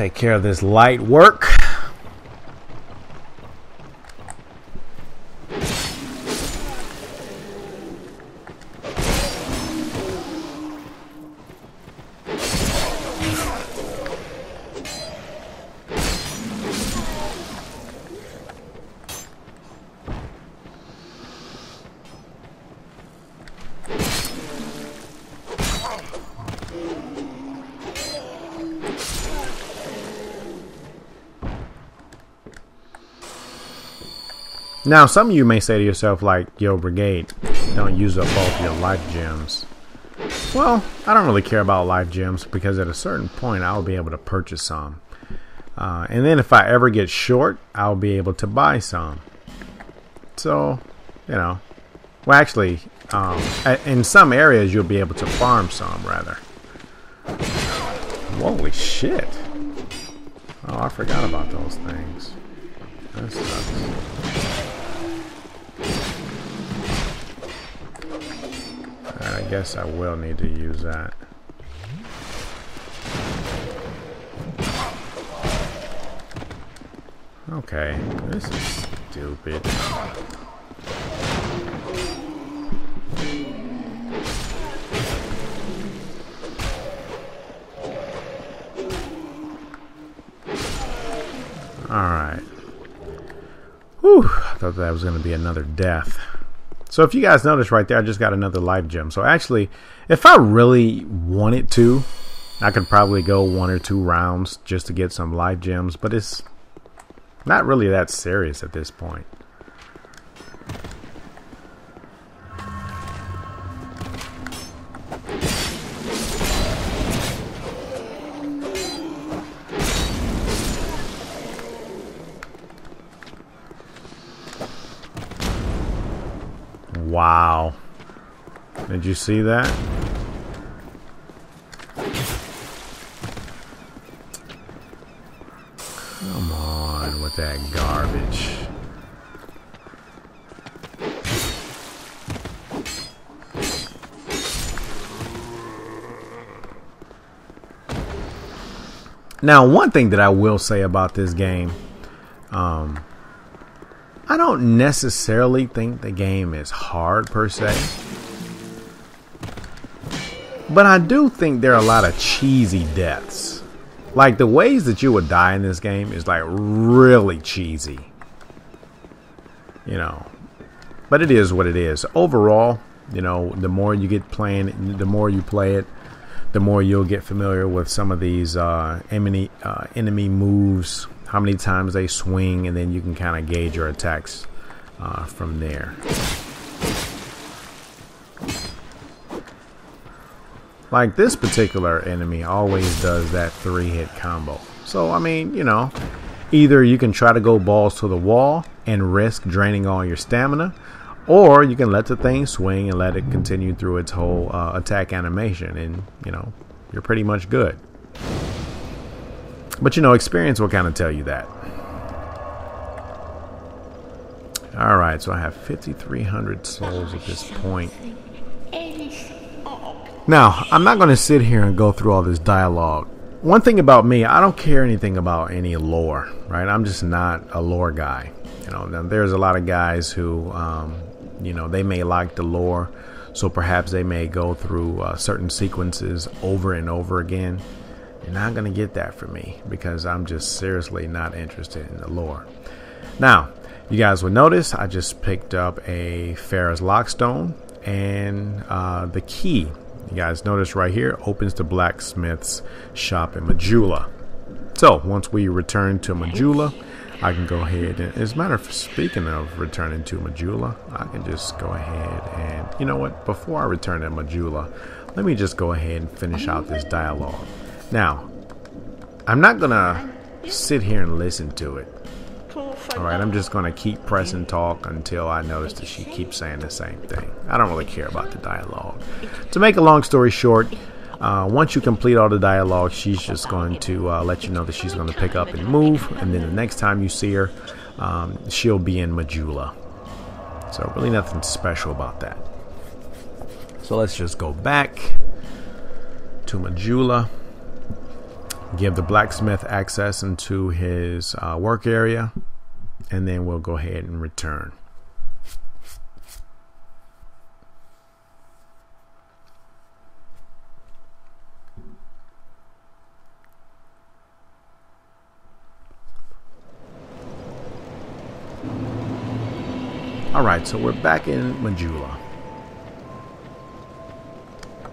take care of this light work. Now, some of you may say to yourself, like, yo, Brigade, don't use up all of your life gems. Well, I don't really care about life gems because at a certain point, I'll be able to purchase some. And then if I ever get short, I'll be able to buy some. So, you know, well, actually, in some areas, you'll be able to farm some, rather. Holy shit. Oh, I forgot about those things. That sucks. I guess I will need to use that. Okay, this is stupid. Alright. Whew, I thought that was going to be another death. So if you guys notice right there, I just got another life gem. So actually, if I really wanted to, I could probably go 1 or 2 rounds just to get some life gems. But it's not really that serious at this point. Wow. Did you see that? Come on with that garbage. Now, one thing that I will say about this game, I don't necessarily think the game is hard per se, but I do think there are a lot of cheesy deaths. Like the ways that you would die in this game is like really cheesy, you know, but it is what it is. Overall, you know, the more you get playing, the more you play it, the more you'll get familiar with some of these enemy moves, how many times they swing, and then you can kind of gauge your attacks from there. Like this particular enemy always does that 3-hit combo. So, I mean, you know, either you can try to go balls to the wall and risk draining all your stamina, or you can let the thing swing and let it continue through its whole attack animation, and, you know, you're pretty much good. But, you know, experience will kind of tell you that. Alright, so I have 5,300 souls at this point. Now, I'm not going to sit here and go through all this dialogue. One thing about me, I don't care anything about any lore, right? I'm just not a lore guy. You know, now there's a lot of guys who, you know, they may like the lore, so perhaps they may go through certain sequences over and over again. You're not going to get that from me because I'm just seriously not interested in the lore. Now, you guys will notice I just picked up a Farah's Lockstone and the key. You guys notice right here opens the blacksmith's shop in Majula. So once we return to Majula, I can go ahead and, as a matter of speaking of returning to Majula, I can just go ahead and, you know what, before I return to Majula, let me just go ahead and finish out this dialogue. Now, I'm not gonna sit here and listen to it. Alright, I'm just gonna keep pressing talk until I notice that she keeps saying the same thing. I don't really care about the dialogue. To make a long story short, once you complete all the dialogue, she's just going to let you know that she's going to pick up and move, and then the next time you see her, she'll be in Majula. So really nothing special about that. So let's just go back to Majula. give the blacksmith access into his work area, and then we'll go ahead and return. Alright, so we're back in Majula.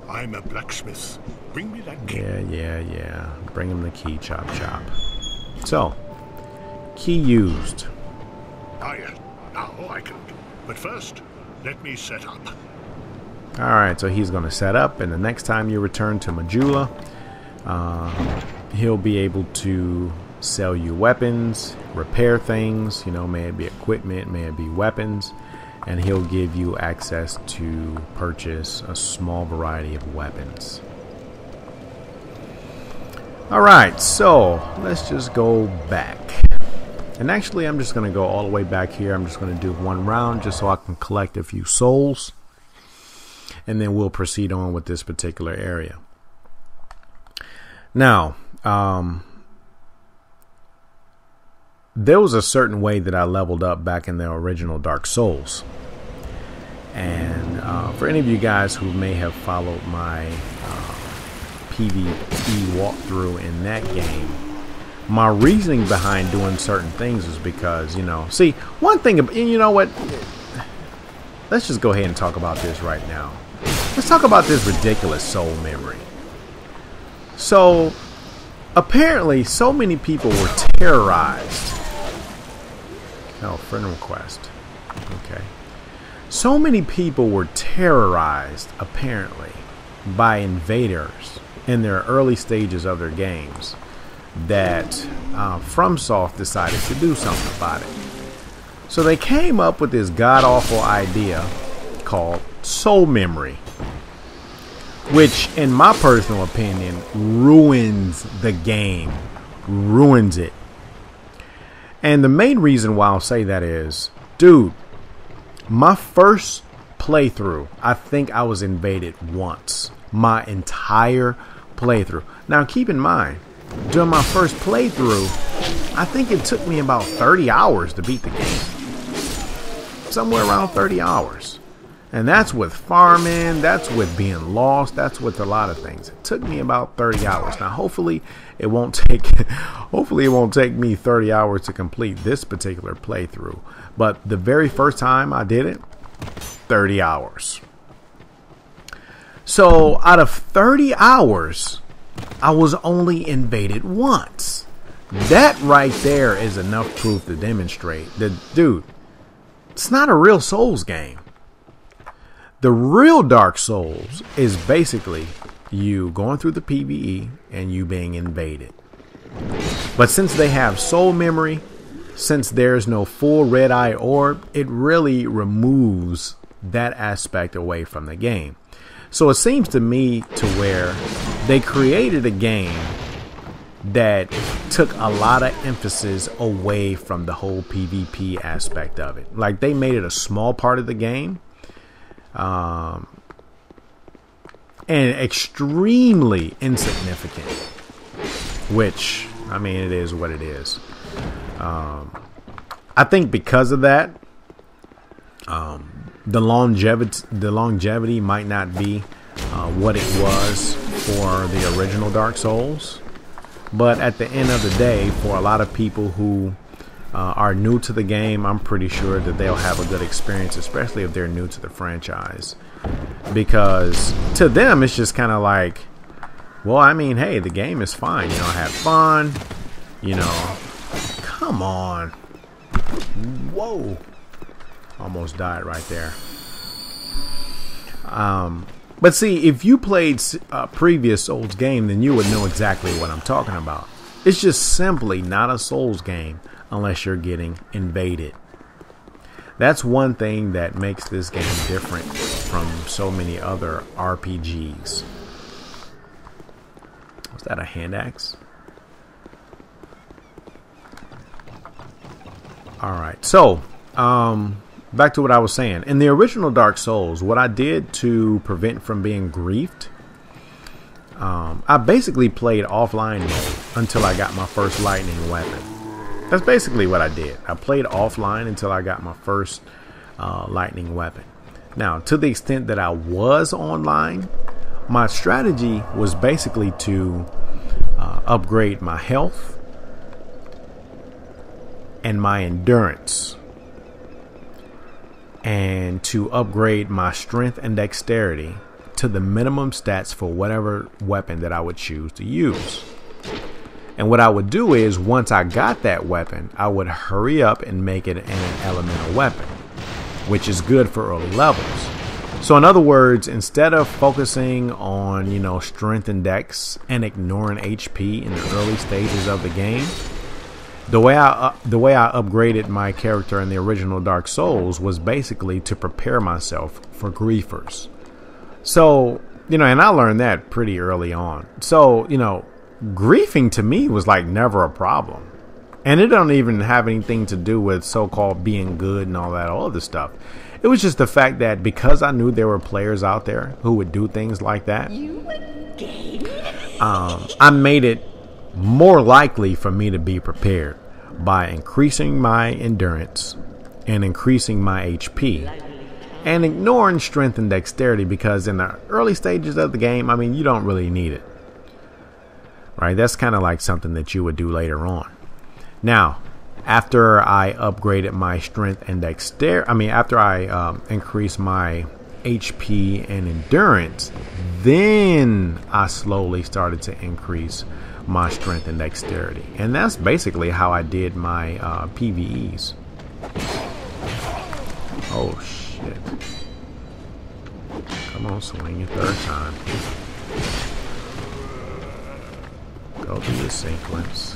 I'm a blacksmith. Bring me that key. Yeah. Bring him the key, chop. So, key used. Ah, yeah. Now I can. But first, let me set up. Alright, so he's going to set up, and the next time you return to Majula, he'll be able to sell you weapons, repair things, may it be equipment, may it be weapons, and he'll give you access to purchase a small variety of weapons. Alright, so let's just go back. And actually, I'm just going to go all the way back here. I'm just going to do one round just so I can collect a few souls, and then we'll proceed on with this particular area. Now, there was a certain way that I leveled up back in the original Dark Souls. And for any of you guys who may have followed my PvE walkthrough in that game, my reasoning behind doing certain things is because, see, one thing, you know what? Let's just go ahead and talk about this right now. Let's talk about this ridiculous soul memory. So, apparently, so many people were terrorized. Oh, friend request. Okay. So many people were terrorized, apparently, by invaders in their early stages of their games that FromSoft decided to do something about it. So they came up with this god-awful idea called soul memory, which, in my personal opinion, ruins the game. Ruins it. And the main reason why I'll say that is, dude, my first playthrough, I think I was invaded once. My entire playthrough. Now, keep in mind, during my first playthrough, I think it took me about 30 hours to beat the game. Somewhere around 30 hours. And that's with farming, that's with being lost, that's with a lot of things. It took me about 30 hours. Now, hopefully it won't take me 30 hours to complete this particular playthrough. But the very first time I did it, 30 hours. So out of 30 hours, I was only invaded once. That right there is enough proof to demonstrate that, dude, it's not a real Souls game. The real Dark Souls is basically you going through the PvE and you being invaded. But since they have soul memory, since there's no full red eye orb, it really removes that aspect away from the game. So it seems to me to where they created a game that took a lot of emphasis away from the whole PvP aspect of it. Like, they made it a small part of the game. And extremely insignificant, which, I mean, it is what it is. I think because of that, the longevity might not be what it was for the original Dark Souls. But at the end of the day, for a lot of people who are new to the game, I'm pretty sure that they'll have a good experience, especially if they're new to the franchise. Because to them, it's just kind of like, well, I mean, hey, the game is fine. I had fun. Come on. Whoa. Almost died right there. But see, if you played a previous Souls game, then you would know exactly what I'm talking about. It's just simply not a Souls game unless you're getting invaded. That's one thing that makes this game different from so many other RPGs. Was that a hand axe? Alright, so back to what I was saying. In the original Dark Souls, what I did to prevent from being griefed, I basically played offline mode. until I got my first lightning weapon. That's basically what I did. I played offline until I got my first lightning weapon. Now, to the extent that I was online, my strategy was basically to upgrade my health and my endurance, and to upgrade my strength and dexterity to the minimum stats for whatever weapon that I would choose to use. And what I would do is, once I got that weapon, I would hurry up and make it an elemental weapon, which is good for early levels. So in other words, instead of focusing on, strength and dex and ignoring HP in the early stages of the game, the way I upgraded my character in the original Dark Souls was basically to prepare myself for griefers. So, and I learned that pretty early on. So, griefing to me was like never a problem. And it don't even have anything to do with so-called being good and all that other stuff. It was just the fact that because I knew there were players out there who would do things like that, I made it more likely for me to be prepared by increasing my endurance and increasing my HP and ignoring strength and dexterity, because in the early stages of the game, you don't really need it. Right? That's kind of like something that you would do later on. Now, after I upgraded my strength and dexterity, after I increased my HP and endurance, then I slowly started to increase my strength and dexterity. And that's basically how I did my PvEs. Oh, shit. Come on, swing your third time. Go through the sequence.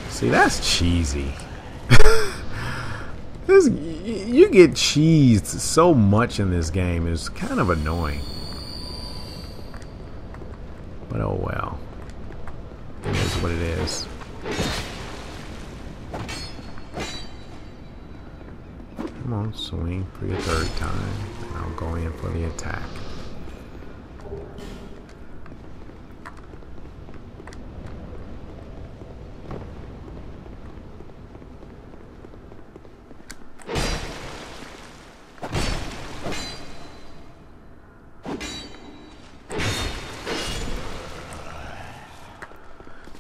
See, that's cheesy. You get cheesed so much in this game. It's kind of annoying. But oh well. It is what it is. Come on, swing for your third time. And I'll go in for the attack.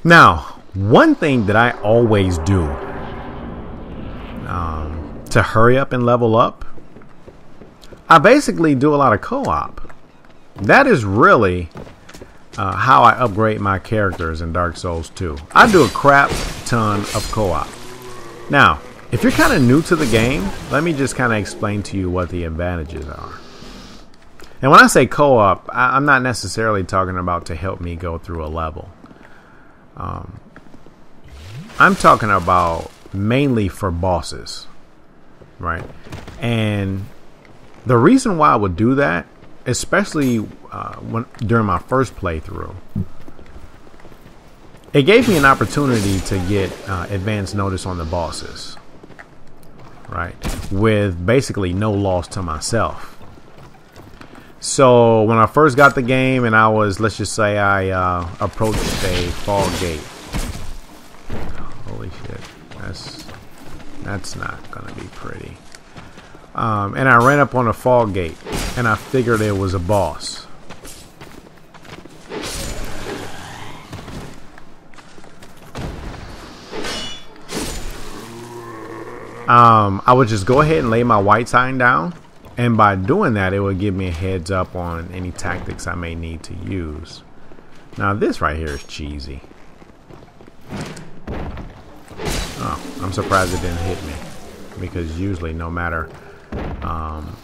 Now, one thing that I always do to hurry up and level up, I basically do a lot of co-op. That is really how I upgrade my characters in Dark Souls 2. I do a crap ton of co-op. Now, if you're kind of new to the game, let me just kind of explain to you what the advantages are. And when I say co-op, I'm not necessarily talking about to help me go through a level. I'm talking about mainly for bosses, right? And the reason why I would do that, especially during my first playthrough, it gave me an opportunity to get advance notice on the bosses, right? With basically no loss to myself. So when I first got the game and I was, let's just say I approached a fall gate. Holy shit, that's not gonna be pretty. And I ran up on a fall gate and I figured it was a boss. I would just go ahead and lay my white sign down. And by doing that, it would give me a heads up on any tactics I may need to use. Now this right here is cheesy. Oh, I'm surprised it didn't hit me. Because usually no matter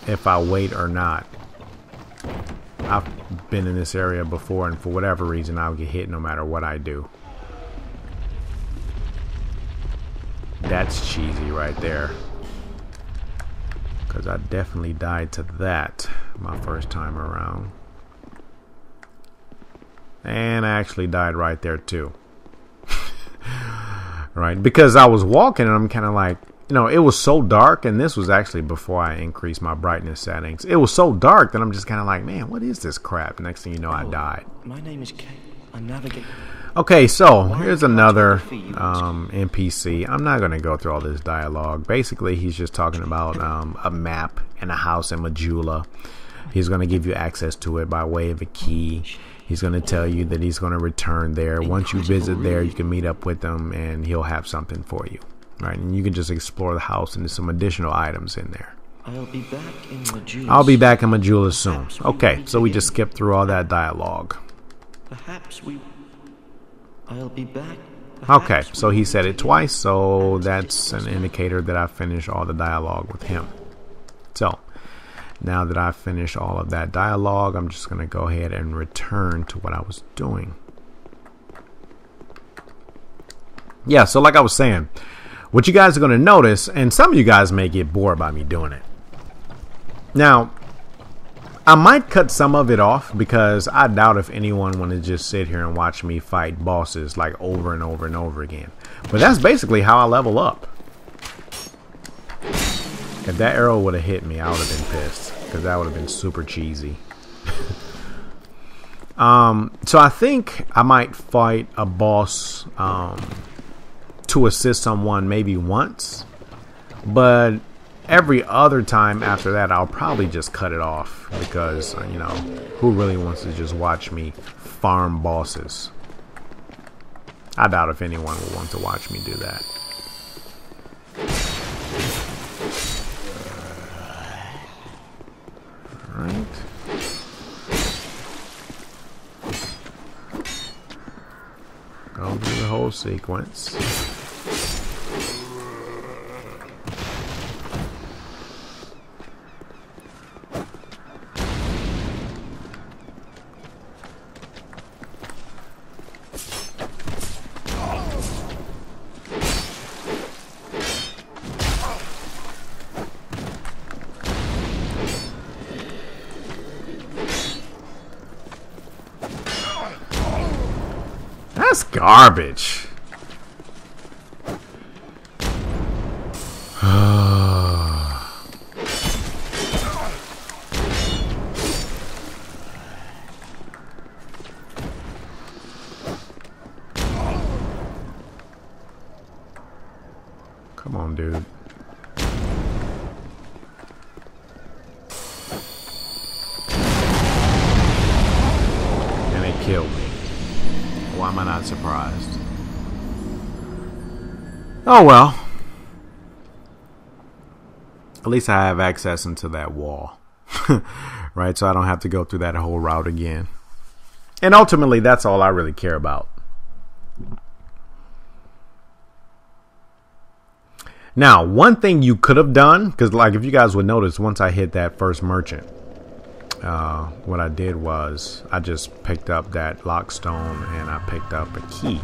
if I wait or not, I've been in this area before and for whatever reason I'll get hit no matter what I do. That's cheesy right there. Because I definitely died to that my first time around. And I actually died right there too. Right? Because I was walking and I'm kind of like, you know, it was so dark, and this was actually before I increased my brightness settings. It was so dark that I'm just kind of like, man, what is this crap? Next thing you know, I died. My name is Kate. I'm navigating. Okay, so here's another NPC. I'm not going to go through all this dialogue. Basically, he's just talking about a map and a house in Majula. He's going to give you access to it by way of a key. He's going to tell you that he's going to return there. Once you visit there, you can meet up with him, and he'll have something for you. Right, and you can just explore the house, and there's some additional items in there. I'll be back in Majula soon. Okay, so we just skipped through all that dialogue. I'll be back. Okay, so he said it twice, so that's an indicator that I finished all the dialogue with him. So, now that I've finished all of that dialogue, I'm just going to go ahead and return to what I was doing. Yeah, so like I was saying, what you guys are going to notice, and some of you guys may get bored by me doing it. Now, I might cut some of it off because I doubt if anyone want to just sit here and watch me fight bosses like over and over and over again. But that's basically how I level up. If that arrow would have hit me, I would have been pissed because that would have been super cheesy. So I think I might fight a boss to assist someone maybe once, but every other time after that I'll probably just cut it off because, you know, who really wants to just watch me farm bosses? I doubt if anyone will want to watch me do that. Alright. Go through the whole sequence. That's garbage. Come on, dude. And it killed me. Why am I not surprised? Oh well. At least I have access into that wall. Right? So I don't have to go through that whole route again. And ultimately, that's all I really care about. Now, one thing you could have done, because like if you guys would notice, once I hit that first merchant, what I did was I just picked up that lockstone and I picked up a key.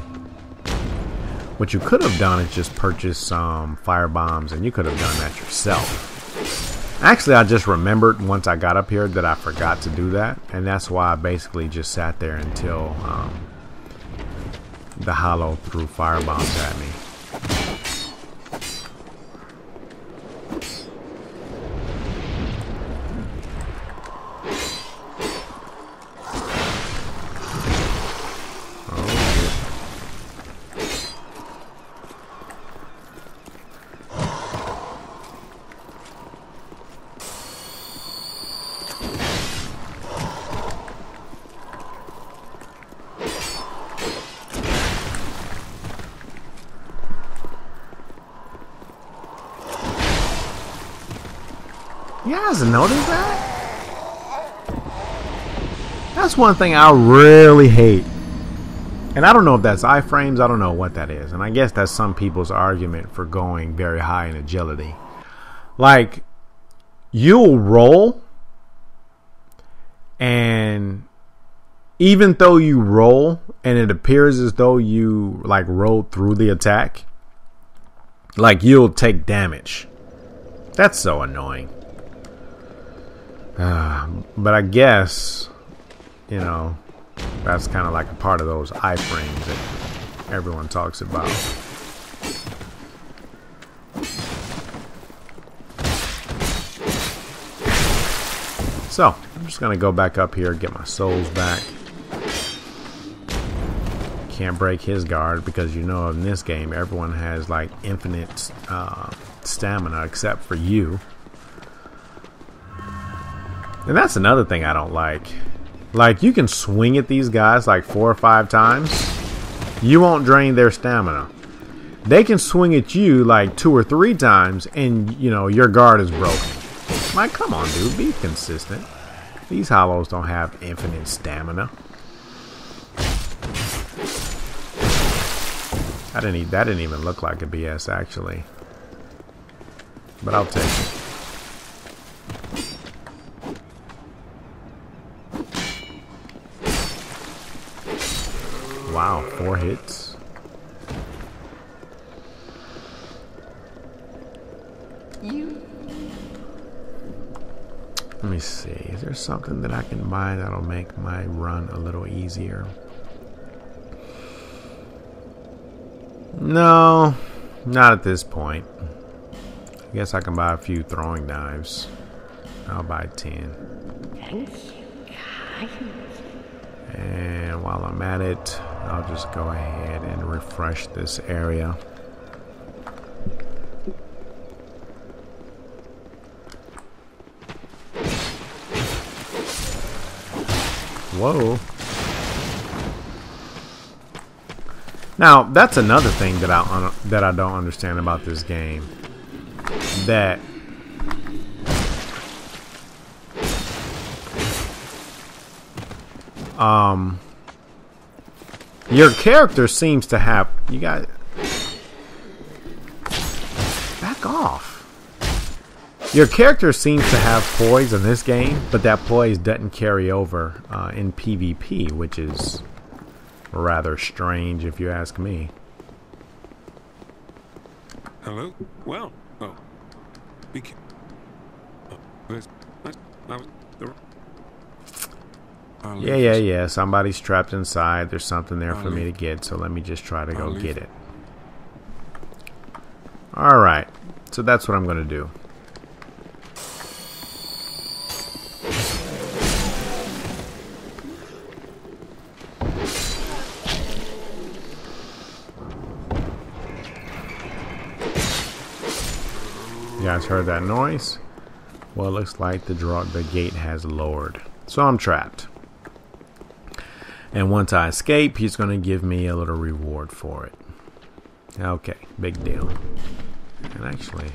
What you could have done is just purchase some fire bombs, and you could have done that yourself. Actually, I just remembered once I got up here that I forgot to do that, and that's why I basically just sat there until the hollow threw fire bombs at me. You guys notice that? That's one thing I really hate. And I don't know if that's iframes. I don't know what that is. And I guess that's some people's argument for going very high in agility. Like, you'll roll, and even though you roll and it appears as though you like rolled through the attack, like you'll take damage. That's so annoying. But I guess, you know, that's kind of like a part of those iframes that everyone talks about. So, I'm just going to go back up here, get my souls back. Can't break his guard because you know in this game everyone has like infinite stamina except for you. And that's another thing I don't like. Like, you can swing at these guys like 4 or 5 times. You won't drain their stamina. They can swing at you like 2 or 3 times and, you know, your guard is broken. Like, come on, dude. Be consistent. These hollows don't have infinite stamina. That didn't even look like a BS, actually. But I'll take it. Wow, 4 hits. Let me see. Is there something that I can buy that'll make my run a little easier? No, not at this point. I guess I can buy a few throwing knives. I'll buy 10. And while I'm at it, I'll just go ahead and refresh this area. Whoa. Now, that's another thing that I don't understand about this game. That your character seems to have, you got, back off. Your character seems to have poise in this game, but that poise doesn't carry over in PvP, which is rather strange if you ask me. Hello? Well, oh. Yeah. Somebody's trapped inside. There's something there for me to get, so let me just try to go get it. Alright, so that's what I'm going to do. You guys heard that noise? Well, it looks like the gate has lowered. So I'm trapped. And once I escape, he's going to give me a little reward for it. Okay, big deal. And actually,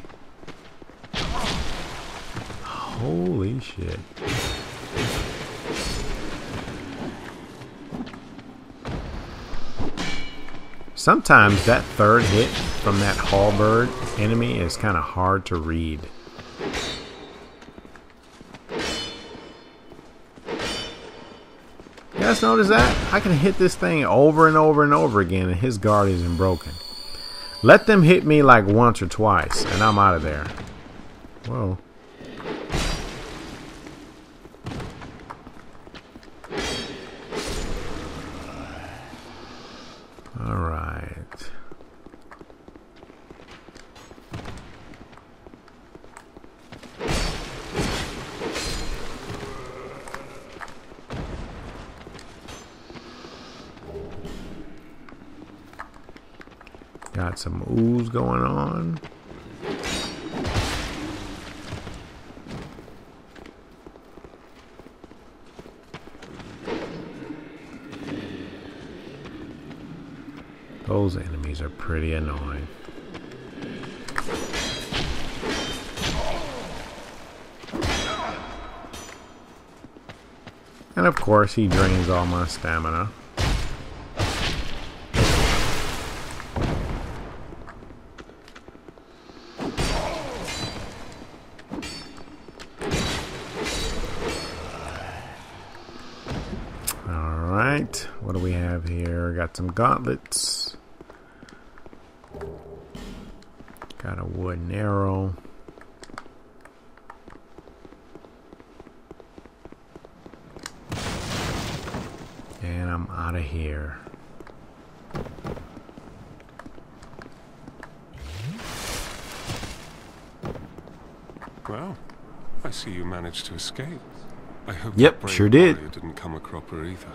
holy shit. Sometimes that third hit from that halberd enemy is kind of hard to read. You guys notice that? I can hit this thing over and over and over again and his guard isn't broken. Let them hit me like once or twice and I'm out of there. Whoa. Alright. Got some ooze going on. Those enemies are pretty annoying. And of course he drains all my stamina. Alright, what do we have here? Got some gauntlets. Got a wooden arrow. And I'm out of here. Well, I see you managed to escape. I hope Yep, that brave sure did. warrior didn't come a cropper either.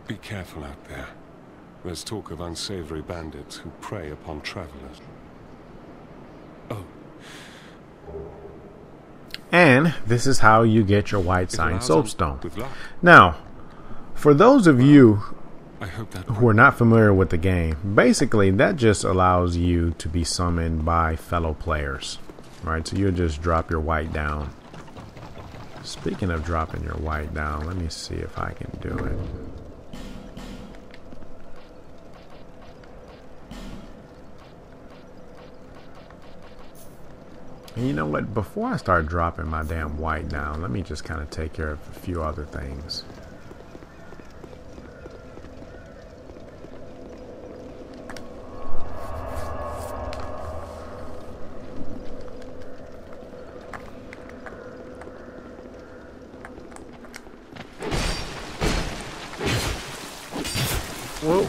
Be careful out there. There's talk of unsavory bandits who prey upon travelers. Oh. And this is how you get your white It sign allows soapstone. with luck. Now, for those of you I hope that who are not familiar with the game, basically that just allows you to be summoned by fellow players, right? So you'll just drop your white down. Speaking of dropping your white down, let me see if I can do it. And you know what? Before I start dropping my damn white down, let me just kind of take care of a few other things. Whoa.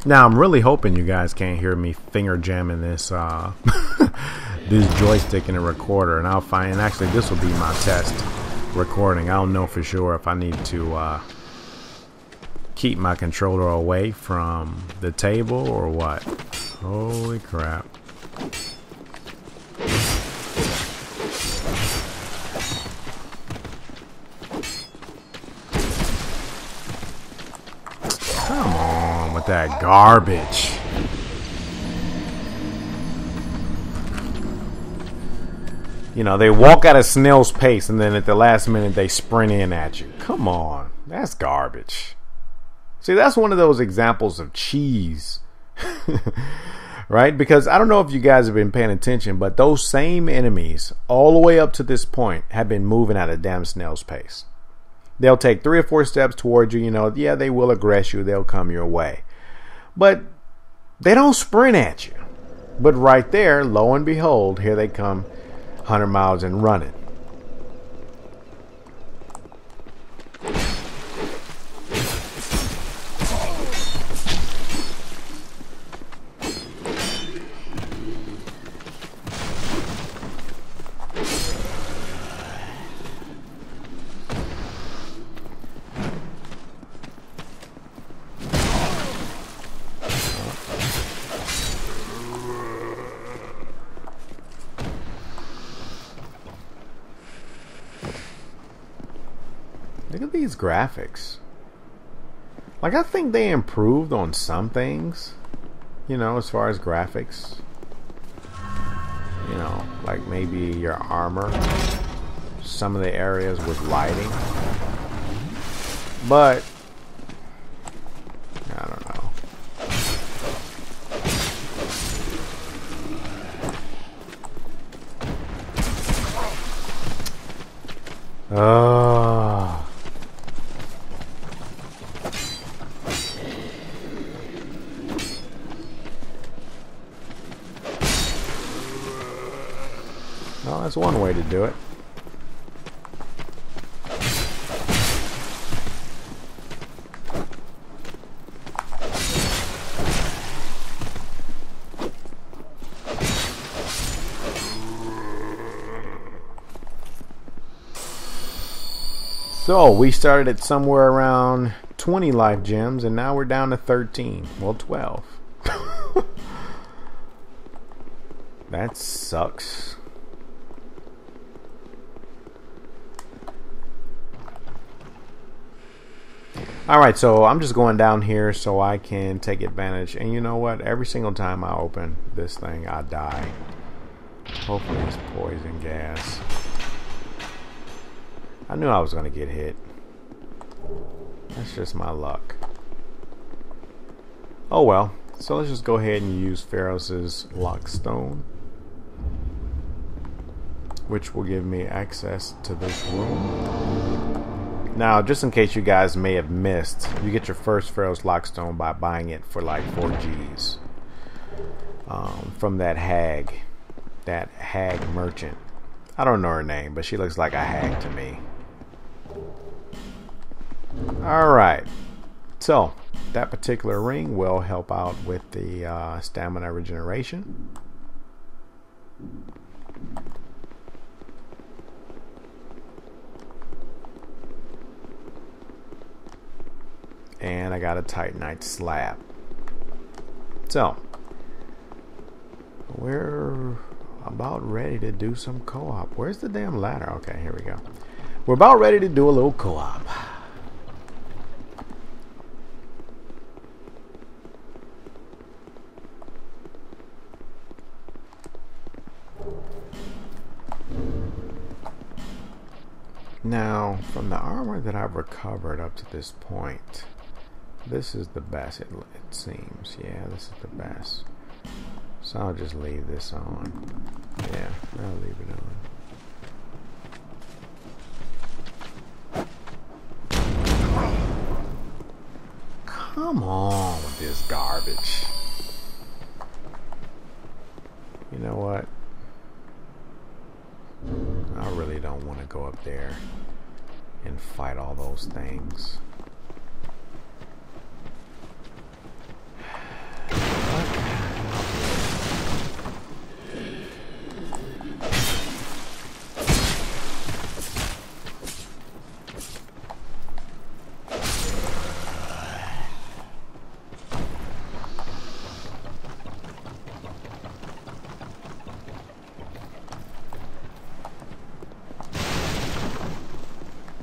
Now I'm really hoping you guys can't hear me finger jamming this this joystick in a recorder, and I'll find. And actually, this will be my test recording. I don't know for sure if I need to keep my controller away from the table or what. Holy crap! Come on with that garbage. You know, they walk at a snail's pace and then at the last minute they sprint in at you. Come on. That's garbage. See, that's one of those examples of cheese. Right? Because I don't know if you guys have been paying attention, but those same enemies all the way up to this point have been moving at a damn snail's pace. They'll take 3 or 4 steps towards you. You know, yeah, they will aggress you. They'll come your way. But they don't sprint at you. But right there, lo and behold, here they come, 100 miles and running. Look at these graphics. Like, I think they improved on some things, you know, as far as graphics. You know, like maybe your armor, some of the areas with lighting. But I don't know. Oh. Well, that's one way to do it. So we started at somewhere around 20 life gems, and now we're down to 13. Well, 12. That sucks. Alright, so I'm just going down here so I can take advantage. And you know what? Every single time I open this thing, I die. Hopefully it's poison gas. I knew I was going to get hit. That's just my luck. Oh well. So let's just go ahead and use Pharos' Lockstone. which will give me access to this room. Now, just in case you guys may have missed, you get your first Pharaoh's Lockstone by buying it for like 4 G's from that hag merchant. I don't know her name, but she looks like a hag to me. Alright, so that particular ring will help out with the stamina regeneration. And I got a Titanite slab. So, we're about ready to do some co-op. Where's the damn ladder? Okay, here we go. We're about ready to do a little co-op. Now, from the armor that I've recovered up to this point, this is the best, it seems. Yeah, this is the best. So I'll just leave this on. Yeah, I'll leave it on. Come on with this garbage. You know what? I really don't want to go up there and fight all those things.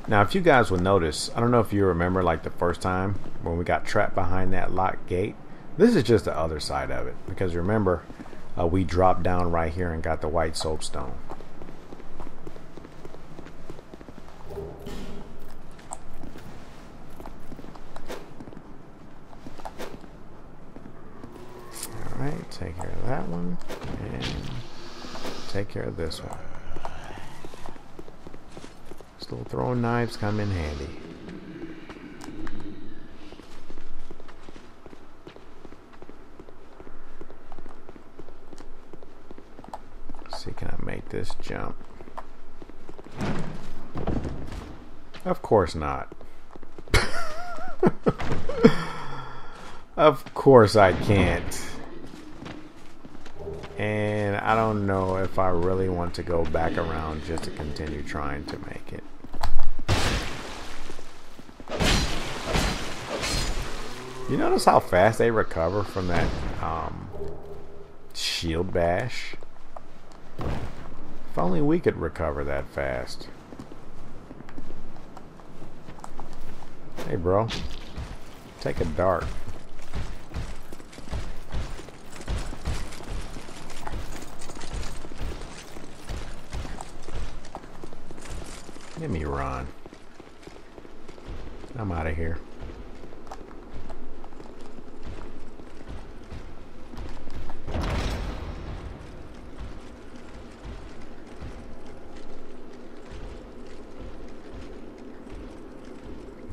Now, if you guys will notice, I don't know if you remember like the first time when we got trapped behind that locked gate. This is just the other side of it. Because remember, we dropped down right here and got the white soapstone. Alright, take care of that one. And take care of this one. Little throwing knives come in handy. Let's see, can I make this jump? Of course not. Of course I can't. And I don't know if I really want to go back around just to continue trying to make it. You notice how fast they recover from that shield bash? If only we could recover that fast. Hey bro, take a dart. Let me run. I'm out of here.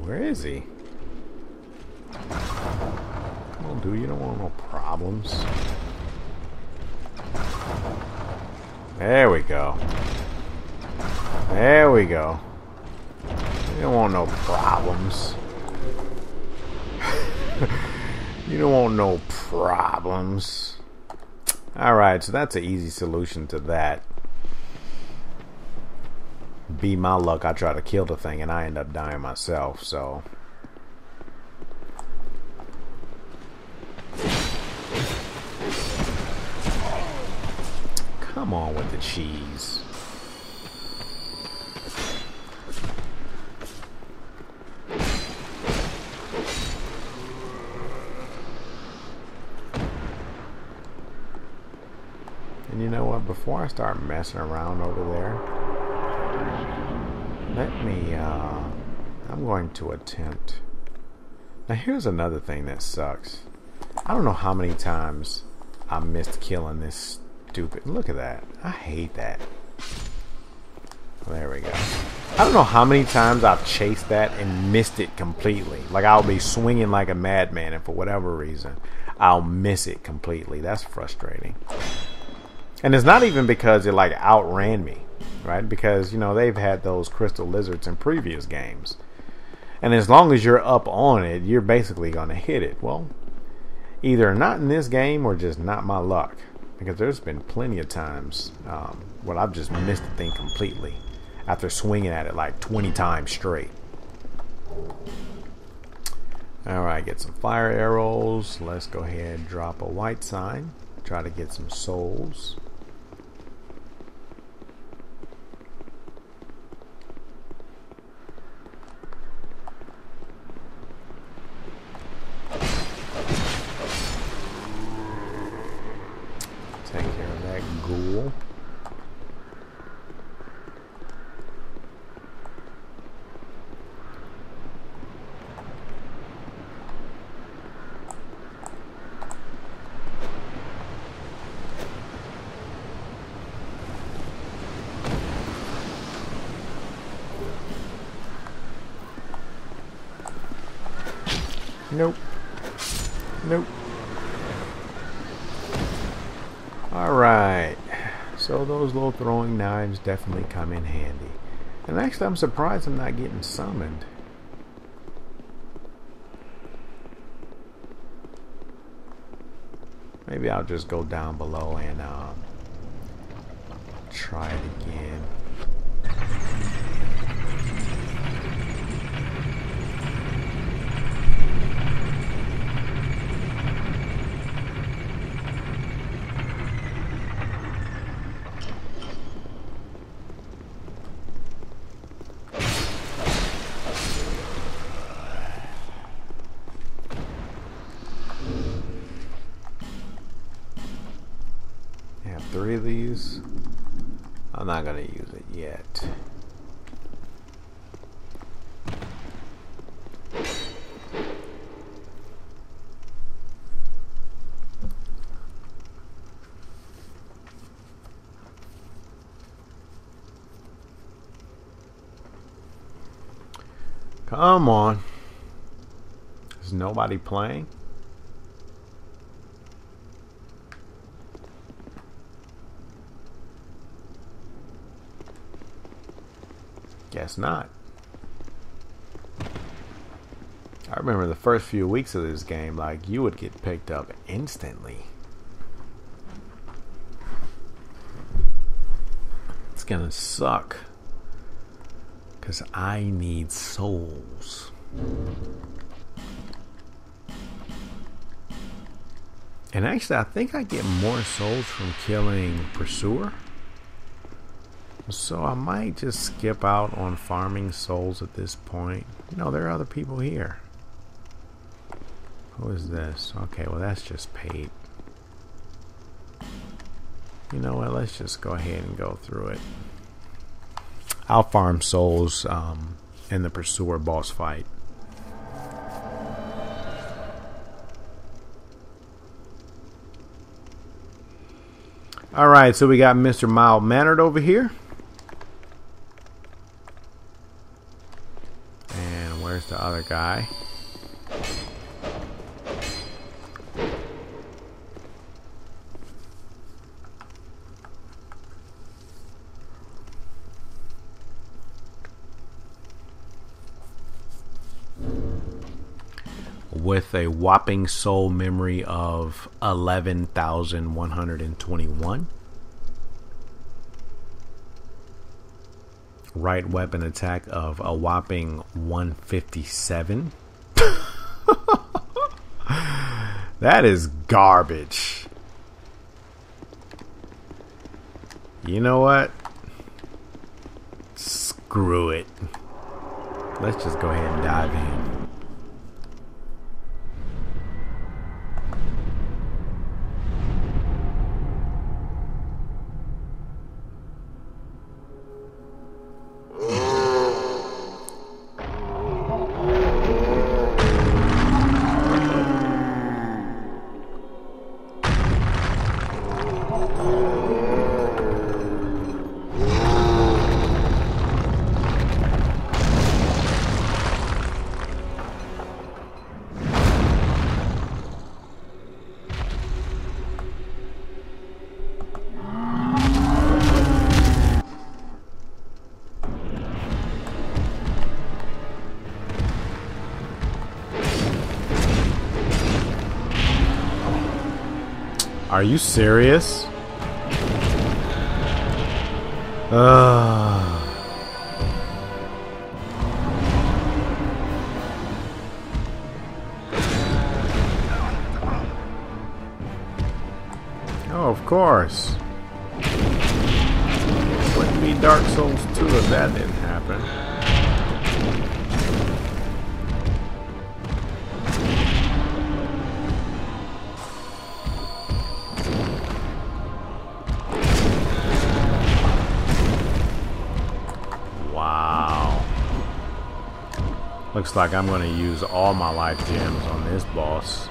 Where is he? Come on, dude. You don't want no problems. There we go. There we go. You don't want no problems. You don't want no problems. Alright, so that's an easy solution to that. Be my luck, I try to kill the thing and I end up dying myself, so. Come on with the cheese. And you know what, before I start messing around over there, let me, I'm going to attempt. Now here's another thing that sucks. I don't know how many times I missed killing this stupid, look at that. I hate that. There we go. I don't know how many times I've chased that and missed it completely. Like, I'll be swinging like a madman, and for whatever reason, I'll miss it completely. That's frustrating. And it's not even because it, like, outran me, right? Because, you know, they've had those crystal lizards in previous games. And as long as you're up on it, you're basically going to hit it. Well, either not in this game or just not my luck. Because there's been plenty of times where I've just missed the thing completely after swinging at it like 20 times straight. Alright, get some fire arrows. Let's go ahead and drop a white sign. Try to get some souls. Take care of that ghoul. Nope. Nope. Alright. So those little throwing knives definitely come in handy. And actually, I'm surprised I'm not getting summoned. Maybe I'll just go down below and try it again. Three of these. I'm not gonna use it yet. Come on. Is nobody playing? Guess not. I remember the first few weeks of this game, like, you would get picked up instantly. It's gonna suck. Because I need souls. And actually, I think I get more souls from killing Pursuer. So I might just skip out on farming souls at this point. No, there are other people here. Who is this? Okay, well that's just paid. You know what? Let's just go ahead and go through it. I'll farm souls in the Pursuer boss fight. Alright, so we got Mr. Mild-Mannered over here. Where's the other guy? With a whopping soul memory of 11,121. Right weapon attack of a whopping 157. That is garbage. You know what? Screw it. Let's just go ahead and dive in. Are you serious? Oh, of course. It wouldn't be Dark Souls 2 if that didn't happen. Wow. Looks like I'm going to use all my life gems on this boss.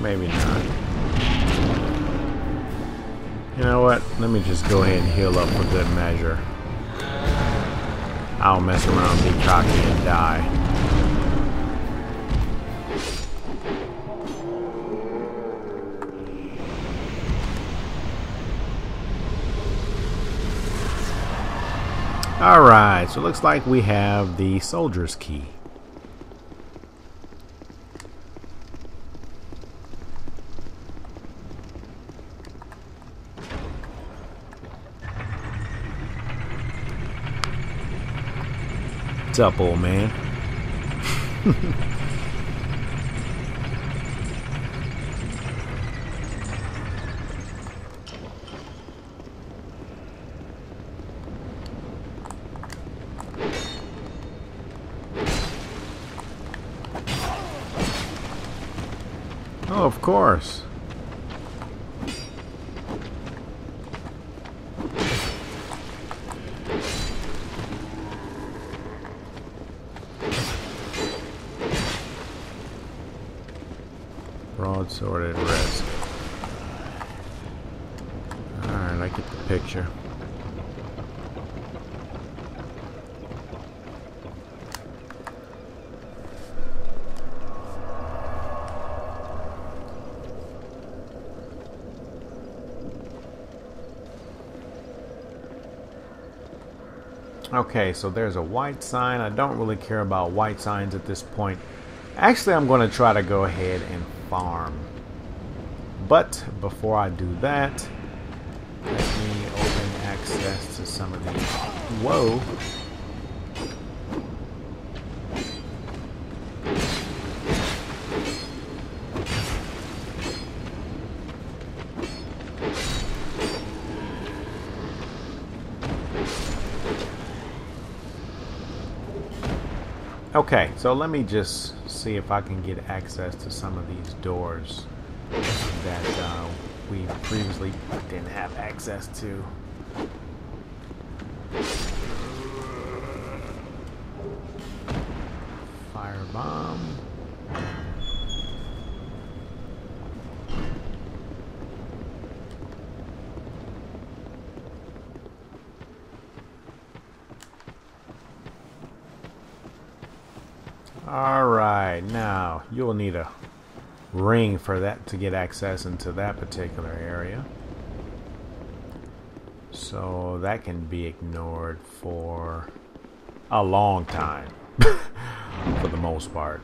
Maybe not. You know what? Let me just go ahead and heal up for good measure. I'll mess around, be cocky, and die. Alright, so it looks like we have the soldier's key. What's up, old man? Oh, of course. Broadsword at risk. Alright, I get the picture. Okay, so there's a white sign. I don't really care about white signs at this point. Actually, I'm going to try to go ahead and farm. But before I do that, let me open access to some of these. Whoa. Okay, so let me just see if I can get access to some of these doors that we previously didn't have access to. Firebomb. Alright, now you'll need a ring for that to get access into that particular area. So that can be ignored for a long time, for the most part.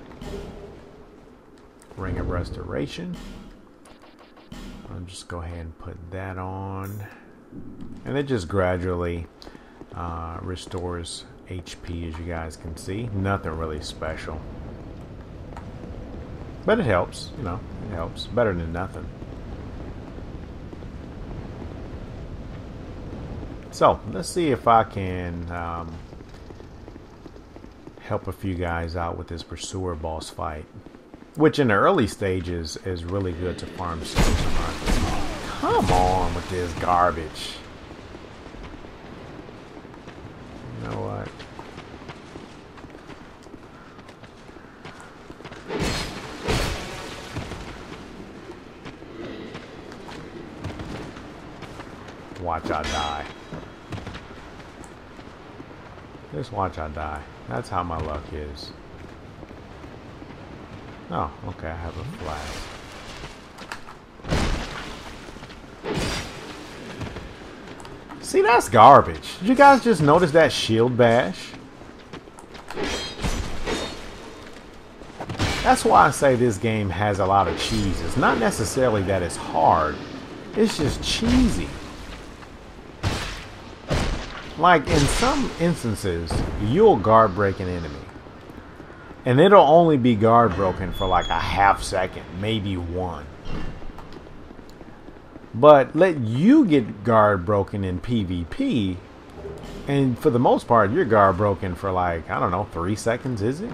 Ring of Restoration. I'll just go ahead and put that on. And it just gradually restores HP, as you guys can see. Nothing really special. But it helps, you know, it helps. Better than nothing. So, let's see if I can help a few guys out with this Pursuer boss fight. Which in the early stages is really good to farm souls. Come on with this garbage. You know what? Watch I die. Just watch I die. That's how my luck is. Oh, okay, I have a flag. See, that's garbage. Did you guys just notice that shield bash? That's why I say this game has a lot of cheese. It's not necessarily that it's hard. It's just cheesy. Like, in some instances, you'll guard break an enemy. And it'll only be guard broken for like a half second, maybe one. But let you get guard broken in PvP, and for the most part, you're guard broken for like, I don't know, 3 seconds, is it?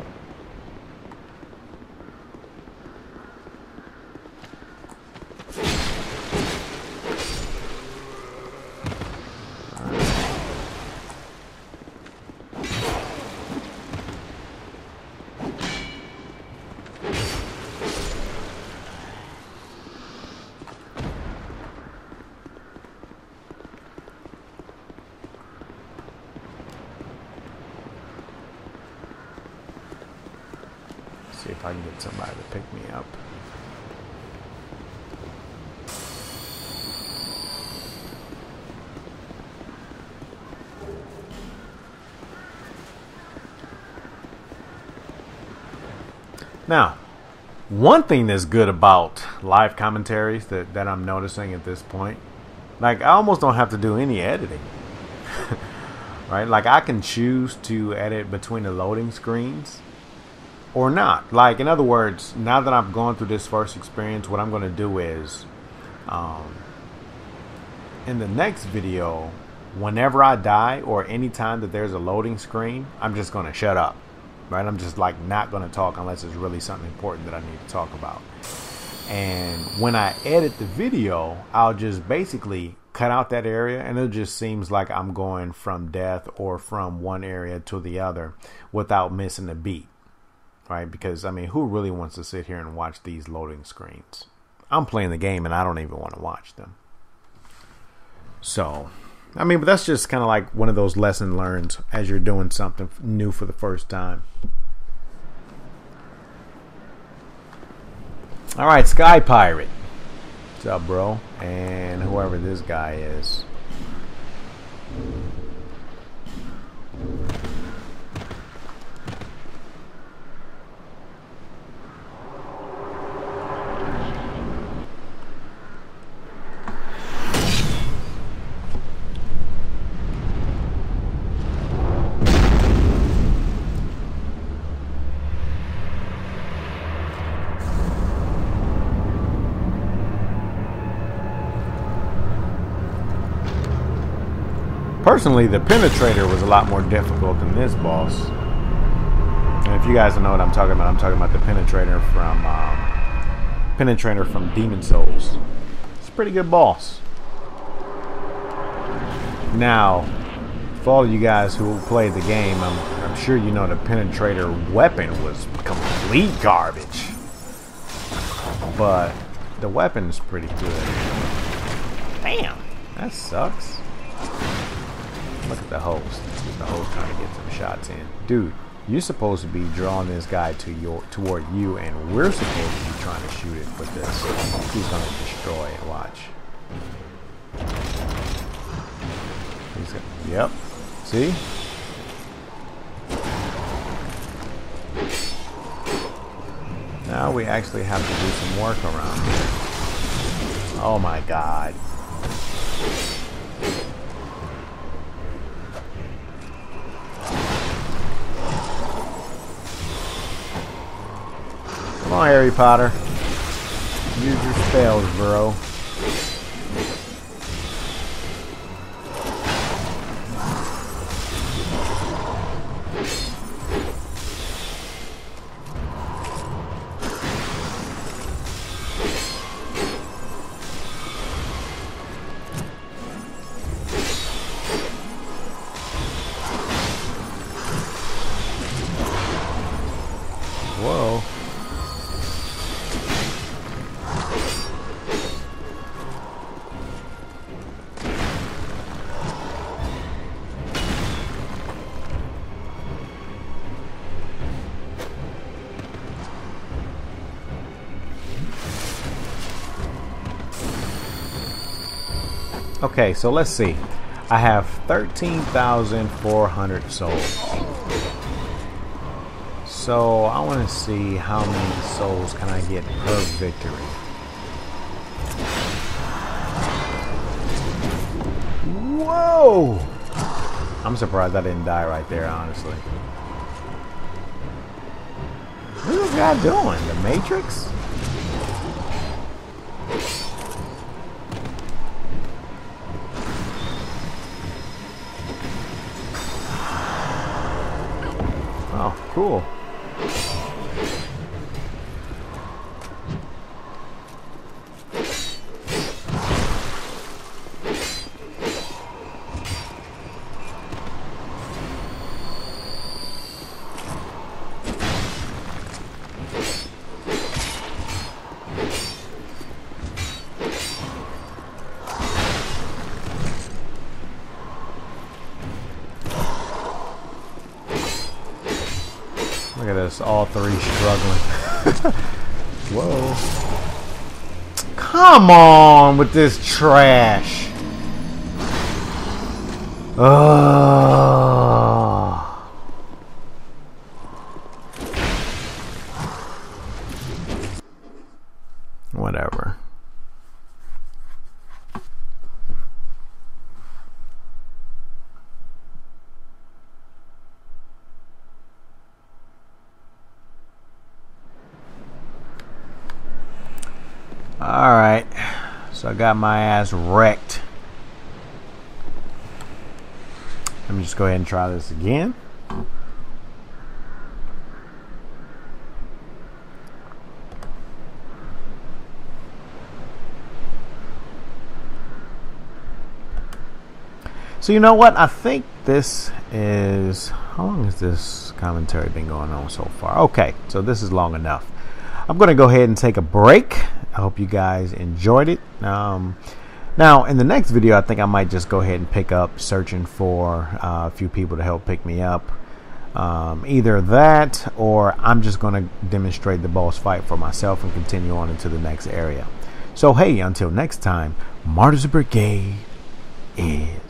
See if I can get somebody to pick me up. Now, one thing that's good about live commentaries that I'm noticing at this point, like, I almost don't have to do any editing. Right? Like, I can choose to edit between the loading screens or not. Like, in other words, now that I've gone through this first experience, what I'm going to do is, in the next video, whenever I die or anytime that there's a loading screen, I'm just going to shut up. Right? I'm just like not going to talk unless it's really something important that I need to talk about. And when I edit the video, I'll just basically cut out that area, and it just seems like I'm going from death or from one area to the other without missing a beat. Right? Because, I mean, who really wants to sit here and watch these loading screens? I'm playing the game and I don't even want to watch them. So, I mean, but that's just kind of like one of those lesson learned as you're doing something new for the first time. All right, Sky Pirate. What's up, bro? And whoever this guy is. Personally, the Penetrator was a lot more difficult than this boss. And if you guys don't know what I'm talking about the Penetrator from Demon Souls. It's a pretty good boss. Now, for all of you guys who played the game, I'm sure you know the Penetrator weapon was complete garbage. But the weapon's pretty good. Damn, that sucks. Look at the host. The host trying to get some shots in. Dude, you're supposed to be drawing this guy toward you, and we're supposed to be trying to shoot it with this. He's gonna destroy it. Watch. He's gonna, yep. See? Now we actually have to do some work around here. Oh my god. Come on, Harry Potter. Use your spells, bro. Whoa. Okay, so let's see. I have 13,400 souls. So I want to see how many souls can I get per victory. Whoa! I'm surprised I didn't die right there, honestly. What's this guy doing? The Matrix? Oh, cool. Look at this, all three struggling. Whoa. Come on with this trash. Whatever. Alright, so I got my ass wrecked. Let me just go ahead and try this again. So you know what? I think this is... How long has this commentary been going on so far? Okay, so this is long enough. I'm going to go ahead and take a break. I hope you guys enjoyed it. Now, in the next video, I think I might just go ahead and pick up searching for a few people to help pick me up. Either that, or I'm just going to demonstrate the boss fight for myself and continue on into the next area. So, hey, until next time, Martyrs Brigade is...